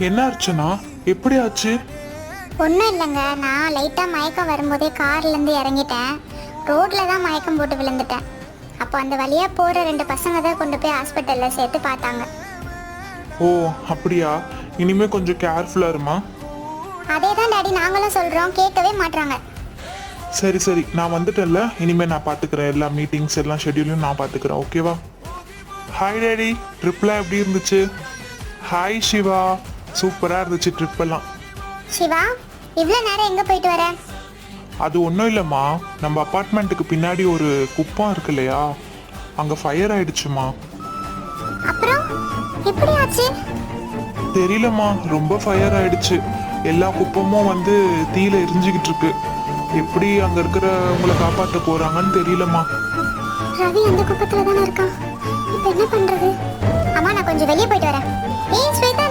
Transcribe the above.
என்ன அர்ச்சனா, எப்படி ஆச்சு? ஒன்றும் இல்லைங்க, நான் லைட்டாக மயக்கம் வரும்போதே கார்லேருந்து இறங்கிட்டேன். ரோட்டில் தான் மயக்கம் போட்டு விழுந்துட்டேன். அப்போ அந்த வழியாக போகிற 2 பசங்க தான் கொண்டு போய் ஹாஸ்பிட்டலில் சேர்த்து பார்த்தாங்க. ஓ அப்படியா, இனிமே கொஞ்சம் கேர்ஃபுல்லா இருமா. அதே தான் டாடி நாங்களும் சொல்கிறோம், கேட்கவே மாட்றாங்க. சரி சரி, நான் வந்துட்டேன்ல, இனிமே நான் பார்த்துக்கிறேன். எல்லா மீட்டிங்ஸ் எல்லாம் ஷெட்யூலையும் நான் பார்த்துக்கிறேன், ஓகேவா? ஹாய் டேடி, ட்ரிப்லாம் எப்படி இருந்துச்சு? ஹாய் சிவா, சூப்பராக இருந்துச்சு ட்ரிப்பெல்லாம். சிவா, இவ்வளோ நேரம் எங்கே போயிட்டு வர? அது ஒன்றும் இல்லைம்மா, நம்ம அப்பார்ட்மெண்ட்டுக்கு பின்னாடி ஒரு குப்பம் இருக்கு இல்லையா, அங்கே ஃபயர் ஆயிடுச்சுமா. அப்புறம் எப்படி ஆச்சு? தெரியலம்மா, ரொம்ப ஃபயர் ஆயிடுச்சு. எல்லா குப்பமும் வந்து தீயில எரிஞ்சுக்கிட்டு இருக்கு. எப்படி அங்கே இருக்கிறவங்கள காப்பாற்ற போகிறாங்கன்னு தெரியலம்மா. ரவி அந்த குப்பத்தில் தானே இருக்கான். இப்போ என்ன பண்ணுறது? அம்மா, நான் கொஞ்சம் வெளியே போயிட்டு வரேன். ஏன்